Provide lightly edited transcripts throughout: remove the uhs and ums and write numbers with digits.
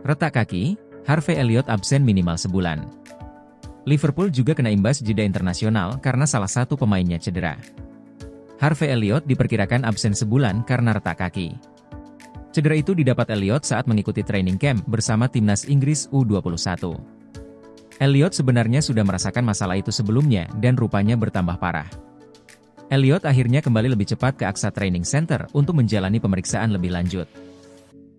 Retak kaki, Harvey Elliott absen minimal sebulan. Liverpool juga kena imbas jeda internasional karena salah satu pemainnya cedera. Harvey Elliott diperkirakan absen sebulan karena retak kaki. Cedera itu didapat Elliott saat mengikuti training camp bersama timnas Inggris U21. Elliott sebenarnya sudah merasakan masalah itu sebelumnya dan rupanya bertambah parah. Elliott akhirnya kembali lebih cepat ke AXA Training Center untuk menjalani pemeriksaan lebih lanjut.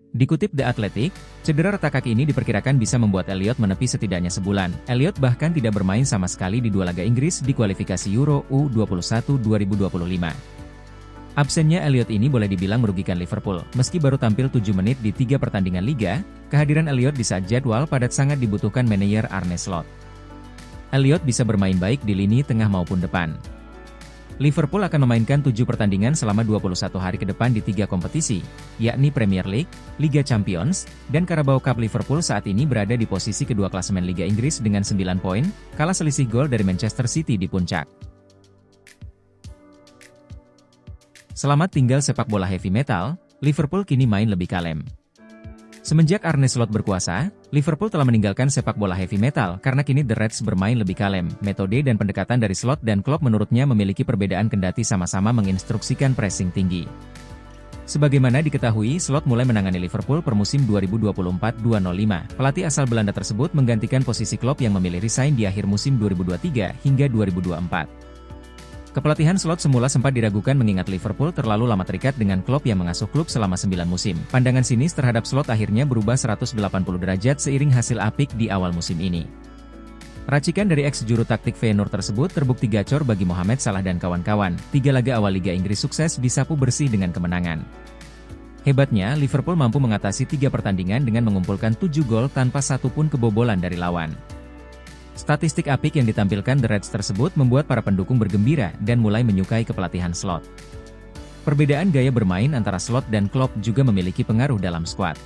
Dikutip The Athletic, cedera retak kaki ini diperkirakan bisa membuat Elliott menepi setidaknya sebulan. Elliott bahkan tidak bermain sama sekali di 2 laga Inggris di kualifikasi Euro U21 2025. Absennya Elliott ini boleh dibilang merugikan Liverpool. Meski baru tampil 7 menit di 3 pertandingan Liga, kehadiran Elliott di saat jadwal padat sangat dibutuhkan manajer Arne Slot. Elliott bisa bermain baik di lini tengah maupun depan. Liverpool akan memainkan 7 pertandingan selama 21 hari ke depan di 3 kompetisi, yakni Premier League, Liga Champions, dan Carabao Cup. Liverpool saat ini berada di posisi kedua klasemen Liga Inggris dengan 9 poin, kalah selisih gol dari Manchester City di puncak. Selamat tinggal sepak bola heavy metal, Liverpool kini main lebih kalem. Semenjak Arne Slot berkuasa, Liverpool telah meninggalkan sepak bola heavy metal karena kini The Reds bermain lebih kalem. Metode dan pendekatan dari Slot dan Klopp menurutnya memiliki perbedaan kendati sama-sama menginstruksikan pressing tinggi. Sebagaimana diketahui, Slot mulai menangani Liverpool per musim 2024-2025. Pelatih asal Belanda tersebut menggantikan posisi Klopp yang memilih resign di akhir musim 2023 hingga 2024. Kepelatihan Slot semula sempat diragukan mengingat Liverpool terlalu lama terikat dengan Klopp yang mengasuh klub selama 9 musim. Pandangan sinis terhadap Slot akhirnya berubah 180 derajat seiring hasil apik di awal musim ini. Racikan dari ex-juru taktik Feyenoord tersebut terbukti gacor bagi Mohamed Salah dan kawan-kawan. 3 laga awal Liga Inggris sukses disapu bersih dengan kemenangan. Hebatnya, Liverpool mampu mengatasi 3 pertandingan dengan mengumpulkan 7 gol tanpa satu pun kebobolan dari lawan. Statistik apik yang ditampilkan The Reds tersebut membuat para pendukung bergembira dan mulai menyukai kepelatihan Slot. Perbedaan gaya bermain antara Slot dan Klopp juga memiliki pengaruh dalam skuad.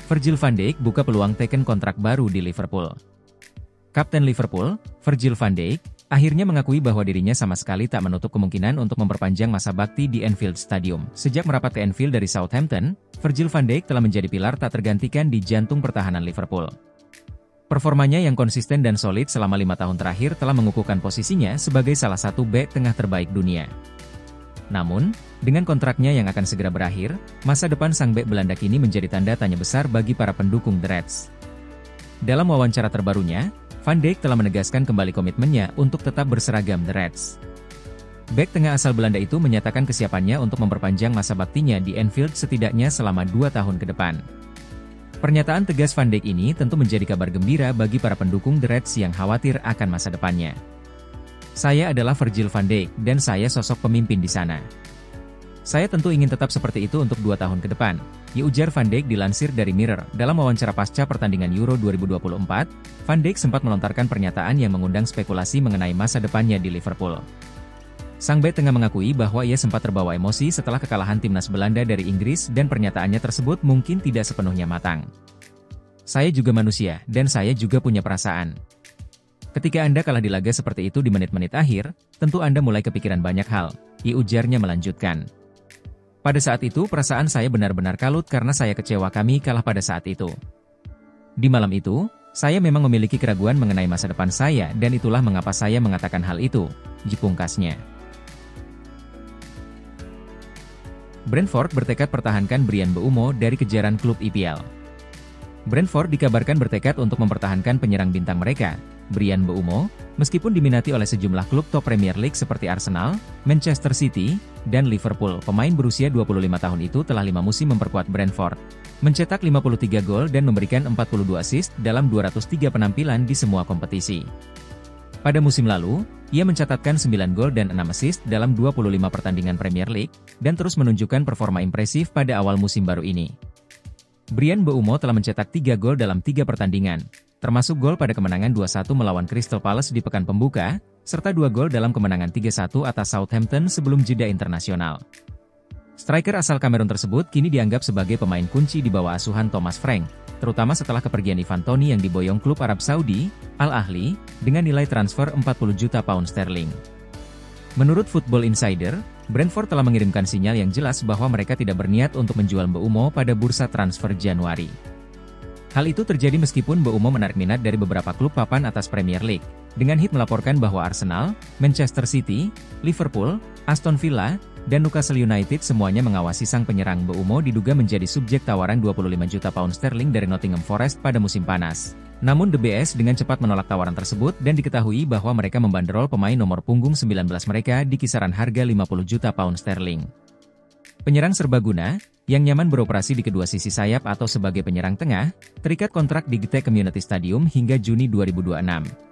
Virgil van Dijk buka peluang teken kontrak baru di Liverpool. Kapten Liverpool, Virgil van Dijk, akhirnya mengakui bahwa dirinya sama sekali tak menutup kemungkinan untuk memperpanjang masa bakti di Anfield Stadium. Sejak merapat ke Anfield dari Southampton, Virgil van Dijk telah menjadi pilar tak tergantikan di jantung pertahanan Liverpool. Performanya yang konsisten dan solid selama 5 tahun terakhir telah mengukuhkan posisinya sebagai salah satu bek tengah terbaik dunia. Namun, dengan kontraknya yang akan segera berakhir, masa depan sang bek Belanda kini menjadi tanda tanya besar bagi para pendukung The Reds. Dalam wawancara terbarunya, Van Dijk telah menegaskan kembali komitmennya untuk tetap berseragam The Reds. Bek tengah asal Belanda itu menyatakan kesiapannya untuk memperpanjang masa baktinya di Anfield setidaknya selama 2 tahun ke depan. Pernyataan tegas Van Dijk ini tentu menjadi kabar gembira bagi para pendukung The Reds yang khawatir akan masa depannya. "Saya adalah Virgil van Dijk dan saya sosok pemimpin di sana. Saya tentu ingin tetap seperti itu untuk 2 tahun ke depan," ujar Van Dijk dilansir dari Mirror. Dalam wawancara pasca pertandingan Euro 2024, Van Dijk sempat melontarkan pernyataan yang mengundang spekulasi mengenai masa depannya di Liverpool. Sang bek tengah mengakui bahwa ia sempat terbawa emosi setelah kekalahan timnas Belanda dari Inggris dan pernyataannya tersebut mungkin tidak sepenuhnya matang. "Saya juga manusia, dan saya juga punya perasaan. Ketika Anda kalah di laga seperti itu di menit-menit akhir, tentu Anda mulai kepikiran banyak hal," ujarnya melanjutkan. "Pada saat itu perasaan saya benar-benar kalut karena saya kecewa kami kalah pada saat itu. Di malam itu, saya memang memiliki keraguan mengenai masa depan saya dan itulah mengapa saya mengatakan hal itu," pungkasnya. Brentford bertekad pertahankan Bryan Mbeumo dari kejaran klub IPL. Brentford dikabarkan bertekad untuk mempertahankan penyerang bintang mereka, Bryan Mbeumo, meskipun diminati oleh sejumlah klub top Premier League seperti Arsenal, Manchester City, dan Liverpool. Pemain berusia 25 tahun itu telah 5 musim memperkuat Brentford, mencetak 53 gol dan memberikan 42 assist dalam 203 penampilan di semua kompetisi. Pada musim lalu, ia mencatatkan 9 gol dan 6 assist dalam 25 pertandingan Premier League, dan terus menunjukkan performa impresif pada awal musim baru ini. Bryan Mbeumo telah mencetak 3 gol dalam 3 pertandingan, termasuk gol pada kemenangan 2-1 melawan Crystal Palace di pekan pembuka, serta 2 gol dalam kemenangan 3-1 atas Southampton sebelum jeda internasional. Striker asal Kamerun tersebut kini dianggap sebagai pemain kunci di bawah asuhan Thomas Frank, terutama setelah kepergian Ivan Toney yang diboyong klub Arab Saudi, Al Ahly, dengan nilai transfer 40 juta pound sterling. Menurut Football Insider, Brentford telah mengirimkan sinyal yang jelas bahwa mereka tidak berniat untuk menjual Mbeumo pada bursa transfer Januari. Hal itu terjadi meskipun Mbeumo menarik minat dari beberapa klub papan atas Premier League, dengan Hit melaporkan bahwa Arsenal, Manchester City, Liverpool, Aston Villa, dan Newcastle United semuanya mengawasi sang penyerang. Mbeumo diduga menjadi subjek tawaran 25 juta pound sterling dari Nottingham Forest pada musim panas. Namun DBS dengan cepat menolak tawaran tersebut dan diketahui bahwa mereka membanderol pemain nomor punggung 19 mereka di kisaran harga 50 juta pound sterling. Penyerang serbaguna, yang nyaman beroperasi di kedua sisi sayap atau sebagai penyerang tengah, terikat kontrak di GT Community Stadium hingga Juni 2026.